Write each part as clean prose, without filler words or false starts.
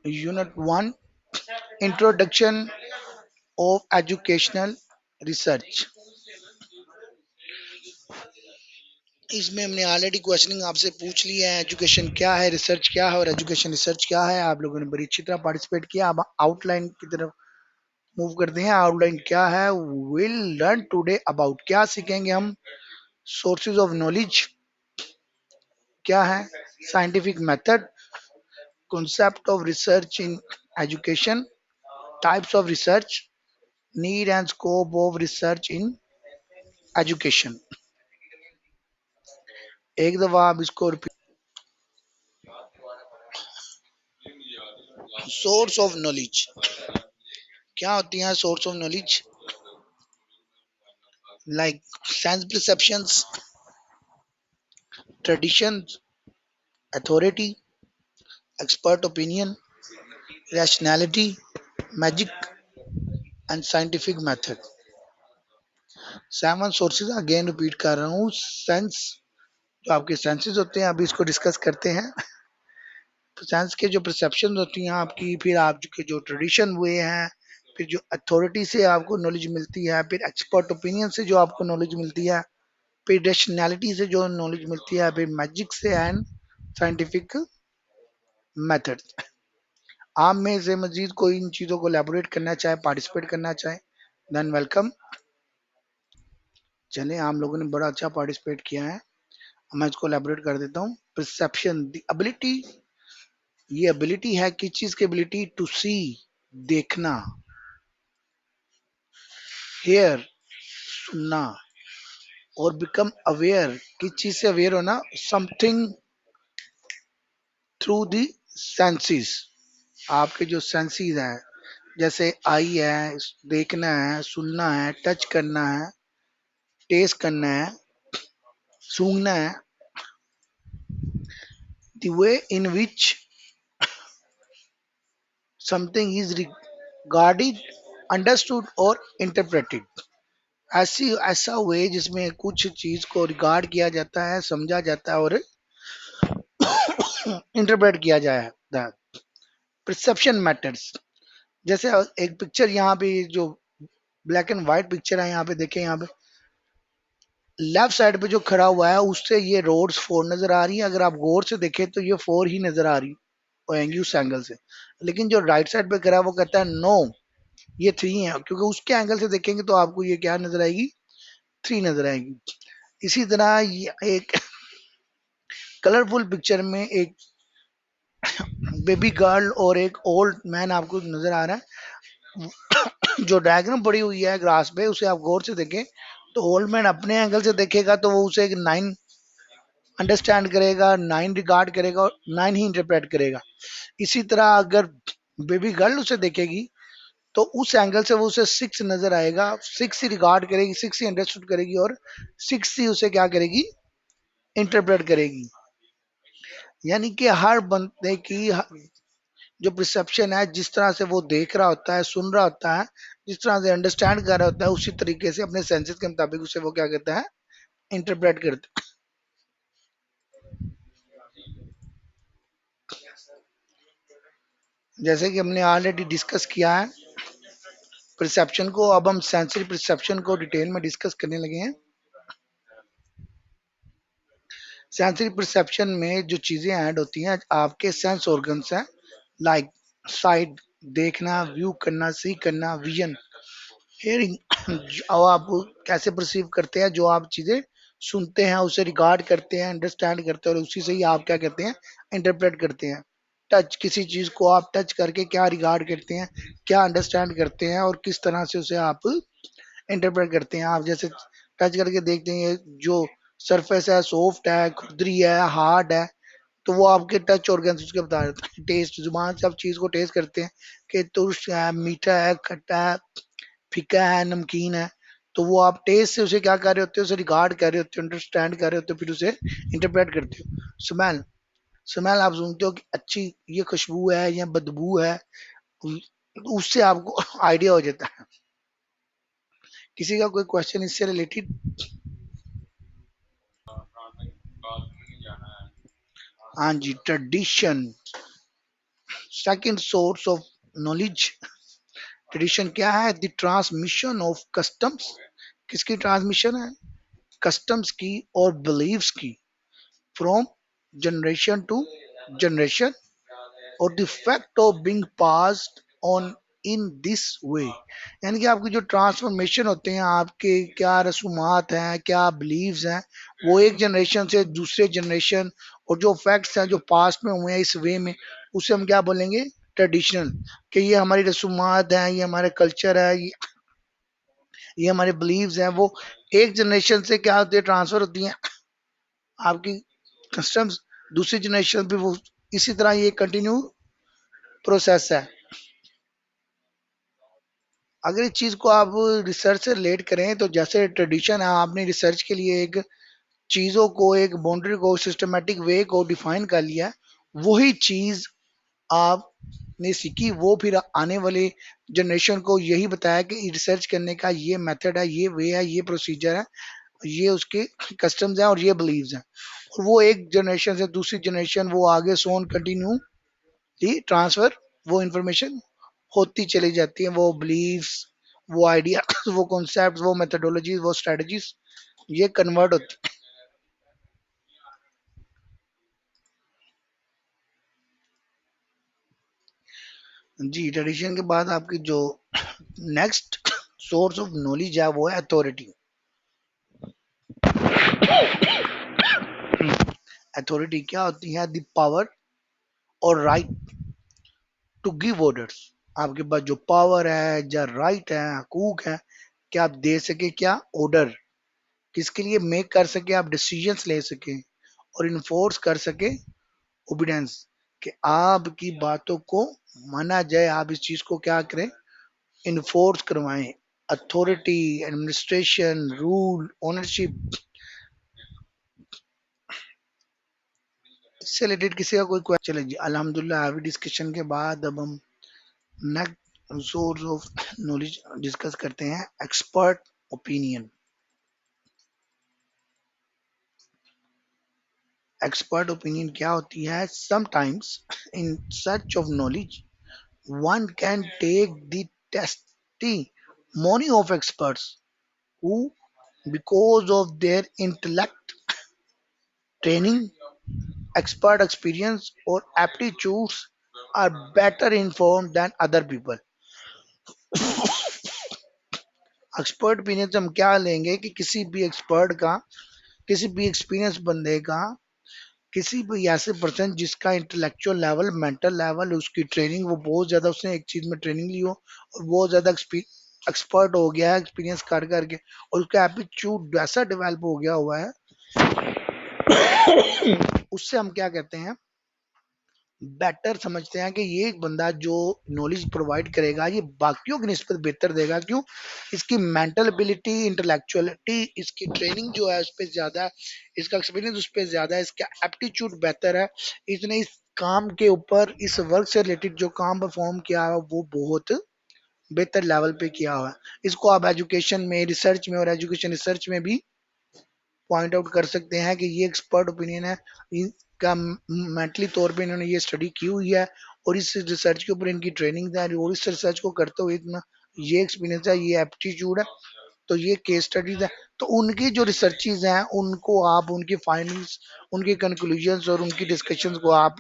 Unit one, introduction of educational research. इसमें हमने already questioning आपसे पूछ लिया है, एजुकेशन क्या है, रिसर्च क्या है और एजुकेशन रिसर्च क्या है। आप लोगों ने बड़ी अच्छी तरह पार्टिसिपेट किया। अब आउटलाइन की तरफ मूव करते हैं। आउटलाइन क्या है? विल लर्न टुडे अबाउट, क्या सीखेंगे हम? सोर्सेज ऑफ नॉलेज क्या है? Scientific method, concept of research in education, types of research, need and scope of research in education। एक दफा आप इसको रिपीट। सोर्स ऑफ नॉलेज क्या होती है? Source of knowledge like sense perceptions, tradition, authority, expert opinion, rationality, magic and scientific method. Seven sources again repeat कर रहा हूँ। सेंस, जो आपके सेंसेस होते हैं, अभी इसको डिस्कस करते हैं। सेंस के जो परसेप्शन होती हैं आपकी, फिर आपके जो ट्रेडिशन हुए हैं, फिर जो अथॉरिटी से आपको नॉलेज मिलती है, फिर एक्सपर्ट ओपिनियन से जो आपको नॉलेज मिलती है, फिर रेशनैलिटी से जो नॉलेज मिलती है, फिर मैजिक से एंड साइंटिफिक मेथड। आप में से मजीद कोई इन चीज़ों को एलेबोरेट करना चाहे, पार्टिसिपेट करना चाहे, देन वेलकम। चले, आप लोगों ने बड़ा अच्छा पार्टिसिपेट किया है। मैं इसको एलेबोरेट कर देता हूँ। परसेप्शन, द एबिलिटी, ये एबिलिटी है किस चीज की? एबिलिटी टू सी, देखना, हेयर, सुनना, और बिकम अवेयर, किस चीज से अवेयर होना? Something through the senses. आपके जो सेंसेस हैं, जैसे आई है, देखना है, सुनना है, टच करना है, टेस्ट करना है, सूंघना है, the way in which something is regarded, understood और इंटरप्रेटेड। ऐसी ऐसा वे जिसमें कुछ चीज को रिगार्ड किया जाता है, समझा जाता है और इंटरप्रेट किया जाता है। Perception matters. जैसे एक पिक्चर यहाँ पे, जो ब्लैक एंड व्हाइट पिक्चर है, यहाँ पे देखें, यहाँ पे लेफ्ट साइड पे जो खड़ा हुआ है उससे ये रोड्स फोर नजर आ रही है। अगर आप गौर से देखें तो ये फोर ही नजर आ रही होंगी उस एंगल से। लेकिन जो राइट साइड पे खड़ा है वो कहता है नो, ये थ्री है, क्योंकि उसके एंगल से देखेंगे तो आपको ये क्या नजर आएगी? थ्री नजर आएगी। इसी तरह ये एक कलरफुल पिक्चर में एक बेबी गर्ल और एक ओल्ड मैन आपको नजर आ रहा है। जो डायग्राम पड़ी हुई है ग्रास पे, उसे आप गौर से देखें तो ओल्ड मैन अपने एंगल से देखेगा तो वो उसे एक नाइन अंडरस्टैंड करेगा, नाइन रिगार्ड करेगा और नाइन ही इंटरप्रेट करेगा। इसी तरह अगर बेबी गर्ल उसे देखेगी तो उस एंगल से वो उसे सिक्स नजर आएगा, सिक्स ही रिगार्ड करेगी, सिक्स ही अंडरस्टूड करेगी और सिक्स ही उसे क्या करेगी? इंटरप्रेट करेगी। यानी कि हर बंदे की जो परसेप्शन है, जिस तरह से वो देख रहा होता है, सुन रहा होता है, जिस तरह से अंडरस्टैंड कर रहा होता है, उसी तरीके से अपने सेंसेस के मुताबिक उसे वो क्या करता है? इंटरप्रेट करता है। जैसे कि हमने ऑलरेडी डिस्कस किया है परसेप्शन को, अब हम सेंसरी परसेप्शन को डिटेल में डिस्कस करने लगे हैं। सेंसरी परसेप्शन में जो चीजें ऐड होती हैं, आपके सेंस ऑर्गन्स हैं, लाइक साइट, देखना, व्यू करना, सी करना, विजन, हियरिंग। अब आप कैसे परसीव करते हैं? जो आप चीजें सुनते हैं उसे रिगार्ड करते हैं, अंडरस्टैंड करते हैं और उसी से ही आप क्या करते हैं? इंटरप्रेट करते हैं। टच, किसी चीज को आप टच करके क्या रिगार्ड करते हैं, क्या अंडरस्टैंड करते हैं और किस तरह से उसे आप इंटरप्रेट करते हैं। आप जैसे टच करके देखते हैं, जो सरफेस है सॉफ्ट है, खुरदरी है, हार्ड है, तो वो आपके टच ऑर्गन्स उसके बता देते हैं। टेस्ट, जुबान से आप चीज को टेस्ट करते हैं कि तुर्श है, मीठा है, खट्टा है, फीका है, नमकीन है, तो वो आप टेस्ट से उसे क्या कर रहे होते हो? उसे रिगार्ड कर रहे होते हो, अंडरस्टैंड कर रहे होते हो, फिर उसे इंटरप्रेट करते हो। स्मेल, स्मेल आप सुनते हो कि अच्छी ये खुशबू है या बदबू है, उससे आपको आइडिया हो जाता है। किसी का कोई क्वेश्चन इससे रिलेटेड? हाँ जी, tradition. Second source of knowledge tradition क्या है? The transmission of customs. किसकी ट्रांसमिशन है? कस्टम्स की और बिलीव्स की, फ्रॉम जनरेशन टू जनरेशन, और the fact of being passed on in this way. यानी कि आपकी जो ट्रांसफॉर्मेशन होते हैं, आपके क्या रसूमात हैं, क्या बिलीव्स हैं, वो एक जनरेशन से दूसरे जनरेशन, और जो फैक्ट्स हैं जो पास्ट में हुए हैं इस वे में, उसे हम क्या बोलेंगे? ट्रेडिशनल। कि ये हमारी रसूमात हैं, ये हमारे कल्चर है, ये हमारे बिलीव्स हैं, वो एक जनरेशन से क्या होती है? ट्रांसफर होती हैं। आपकी कस्टम्स दूसरी जनरेशन पे वो इसी तरह ये कंटिन्यू प्रोसेस है। अगर इस चीज को आप रिसर्च से रिलेट करें तो जैसे ट्रेडिशन है, आपने रिसर्च के लिए एक चीजों को, एक बाउंड्री को, सिस्टमेटिक वे को डिफाइन कर लिया है, वही चीज आपने सीखी, वो फिर आने वाले जनरेशन को यही बताया कि रिसर्च करने का ये मेथड है, ये वे है, ये प्रोसीजर है, ये उसके कस्टम्स हैं और ये बिलीव्स हैं। और वो एक जनरेशन से दूसरी जनरेशन वो आगे सोन कंटिन्यू ट्रांसफर, वो इंफॉर्मेशन होती चली जाती है, वो बिलीव्स, वो आइडिया, वो कॉन्सेप्ट, वो मेथोडोलॉजी, वो स्ट्रेटजीज, ये कन्वर्ट होती है। जी, ट्रेडिशन के बाद आपकी जो नेक्स्ट सोर्स ऑफ नॉलेज है वो है अथॉरिटी। अथॉरिटी क्या होती है? द पावर और राइट टू गिव ऑर्डर्स। आपके पास जो पावर है, जो राइट है, हकूक है कि आप दे सके क्या? ऑर्डर। किसके लिए? मेक कर सके, आप डिसीजंस ले सके और इन्फोर्स कर सके ओबिडेंस, कि आपकी बातों को माना जाए, आप इस चीज को क्या करें? इन्फोर्स करवाएं। अथॉरिटी, एडमिनिस्ट्रेशन, रूल, ओनरशिप, इससे रिलेटेड किसी का कोई क्वेश्चन? चले जी, अल्हम्दुलिल्लाह हैवी डिस्कशन के बाद अब हम next source of knowledge discuss करते हैं, एक्सपर्ट ओपिनियन। एक्सपर्ट ओपिनियन क्या होती है? Sometimes in search of knowledge one can take the testimony of experts who, because of their intellect, training, expert experience, or aptitudes, are better informed than other people. Expert opinion से हम क्या लेंगे? कि किसी भी एक्सपर्ट का, किसी भी एक्सपीरियंस बंदे का, किसी भी ऐसे पर्सन जिसका इंटेलेक्चुअल लेवल, मेंटल लेवल, उसकी ट्रेनिंग, वो बहुत ज्यादा, उसने एक चीज में ट्रेनिंग ली हो और बहुत ज्यादा एक्सपर्ट हो गया है एक्सपीरियंस कर करके, और उसका एप्टीट्यूड वैसा डेवलप हो गया हुआ है, उससे हम क्या कहते हैं? बेटर समझते हैं कि ये एक बंदा जो नॉलेज प्रोवाइड करेगा ये बाकियों की निस्बत बेहतर देगा। क्यों? इसकी मेंटल एबिलिटी, इंटेलेक्चुअलिटी, इसकी ट्रेनिंग जो है उस पर ज्यादा है, इसका एक्सपीरियंस उस पर ज्यादा है, इसका एप्टीट्यूड बेहतर है, इसने इस काम के ऊपर, इस वर्क से रिलेटेड जो काम परफॉर्म किया है वो बहुत बेहतर लेवल पे किया हुआ है। इसको आप एजुकेशन में, रिसर्च में और एजुकेशन रिसर्च में भी पॉइंट आउट कर सकते हैं कि ये एक्सपर्ट ओपिनियन है, इनका मेंटली तौर पे इन्होंने ये स्टडी की हुई है और इस रिसर्च के ऊपर इनकी ट्रेनिंग है और इस रिसर्च को करते हुए इतना ये एक्सपीरियंस है, ये एप्टीट्यूड है, तो ये केस स्टडीज है। तो उनकी जो रिसर्चेज हैं उनको आप, उनकी फाइंडिंग्स, उनकी कंक्लूजन्स और उनकी डिस्कशंस को आप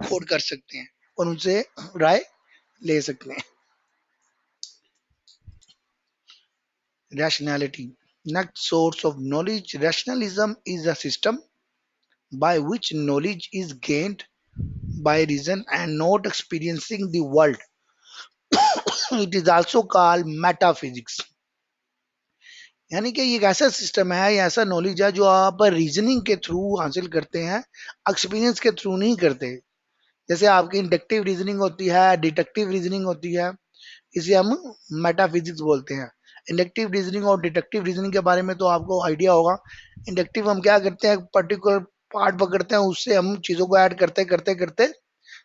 कोट कर सकते हैं और उनसे राय ले सकते हैं। Rationality. Next source of knowledge. Rationalism is a system by which knowledge is gained by reason and not experiencing the world. It is also called metaphysics. यानी कि ये एक ऐसा सिस्टम है, ये ऐसा नॉलेज है जो आप रीजनिंग के थ्रू हासिल करते हैं, एक्सपीरियंस के थ्रू नहीं करते। जैसे आपकी इंडक्टिव रीजनिंग होती है, डिडक्टिव रीजनिंग होती है, इसे हम मेटाफिजिक्स बोलते हैं। इंडक्टिव रीजनिंग और डिडक्टिव रीजनिंग के बारे में तो आपको आइडिया होगा। इंडक्टिव हम क्या करते हैं? पर्टिकुलर पार्ट पकड़ते हैं, उससे हम चीजों को ऐड करते करते करते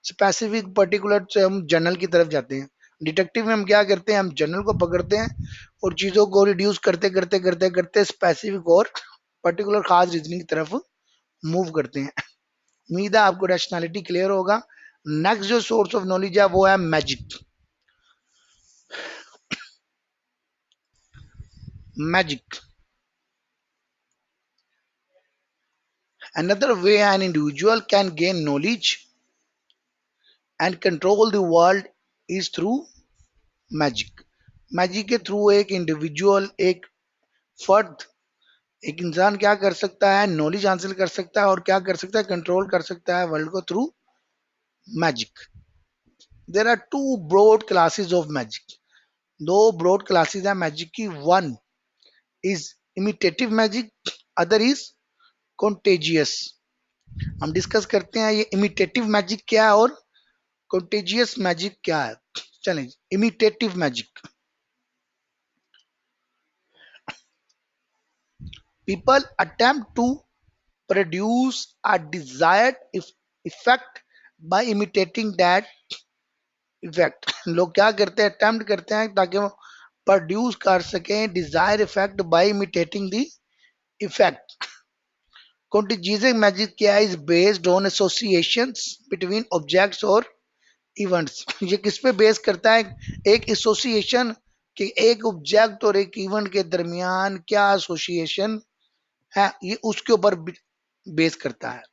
स्पेसिफिक पर्टिकुलर से हम जनरल की तरफ जाते हैं। डिटेक्टिव में हम क्या करते हैं? हम जनरल को पकड़ते हैं और चीजों को रिड्यूस करते करते करते करते स्पेसिफिक और पर्टिकुलर खास रीजनिंग की तरफ मूव करते हैं। उम्मीद है आपको रैशनैलिटी क्लियर होगा। नेक्स्ट जो सोर्स ऑफ नॉलेज है वो है magic. Magic, another way an individual can gain knowledge and control the world is through magic. Magic के थ्रू एक इंडिविजुअल, एक फर्द, एक इंसान क्या कर सकता है, नॉलेज हासिल कर सकता है और क्या कर सकता है, कंट्रोल कर सकता है वर्ल्ड को through magic. There are two broad classes of magic. दो ब्रॉड क्लासेस है मैजिक की। One is imitative magic, other is contagious. हम डिस्कस करते हैं ये इमिटेटिव मैजिक क्या है और कॉन्टेजियस मैजिक क्या है। चलें, imitative magic. People attempt to produce a desired effect by imitating that effect। लोग क्या करते हैं, अटेम्प्ट करते हैं ताकि वो प्रोड्यूस कर सकें desire effect by imitating the effect. Contingent magic क्या है, is based on associations between objects और इवेंट्स। ये किस पे बेस करता है, एक एसोसिएशन कि एक ऑब्जेक्ट और एक इवेंट के दरमियान क्या एसोसिएशन है, ये उसके ऊपर बेस करता है।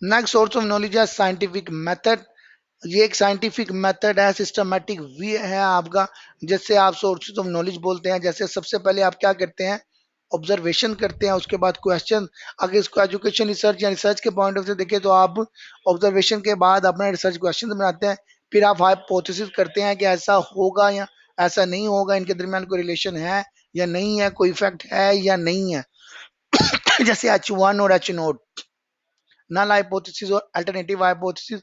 नेक्स्ट सोर्स ऑफ नॉलेज है साइंटिफिक मेथड। ये एक साइंटिफिक मेथड है, सिस्टमेटिक वे है आपका, जैसे आप सोर्सेज ऑफ नॉलेज बोलते हैं। जैसे सबसे पहले आप क्या करते हैं, ऑब्जर्वेशन करते हैं, उसके बाद क्वेश्चन। अगर इसको एजुकेशन रिसर्च या रिसर्च के पॉइंट ऑफ से देखें तो आप ऑब्जर्वेशन के बाद अपना रिसर्च क्वेश्चन बनाते हैं, फिर आप हाइपोथेसिस करते हैं कि ऐसा होगा या ऐसा नहीं होगा, इनके दरमियान कोई रिलेशन है या नहीं है, कोई इफेक्ट है या नहीं है। जैसे H1 और H0, नल हाइपोथेसिस और अल्टरनेटिव हाइपोथेसिस।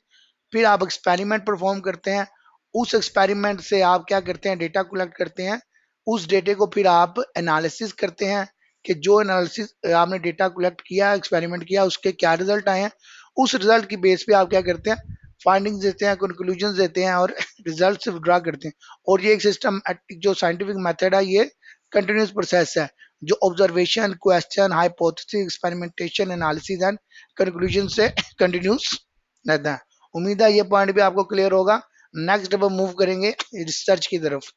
फिर आप एक्सपेरिमेंट परफॉर्म करते हैं, उस एक्सपेरिमेंट से आप क्या करते हैं, डेटा कलेक्ट करते हैं। उस डेटे को फिर आप एनालिसिस करते हैं कि जो एनालिसिस आपने डेटा कलेक्ट किया, एक्सपेरिमेंट किया, उसके क्या रिजल्ट आए हैं। उस रिजल्ट की बेस पे आप क्या करते हैं, फाइंडिंग्स देते हैं, कंक्लूजन देते हैं और रिजल्ट से ड्रा करते हैं। और ये एक सिस्टम जो साइंटिफिक मेथड है, ये कंटिन्यूस प्रोसेस है जो observation, question, hypothesis, experimentation, analysis and conclusion से कंटिन्यूस रहता है। उम्मीद है ये पॉइंट भी आपको क्लियर होगा। नेक्स्ट अब मूव करेंगे रिसर्च की तरफ।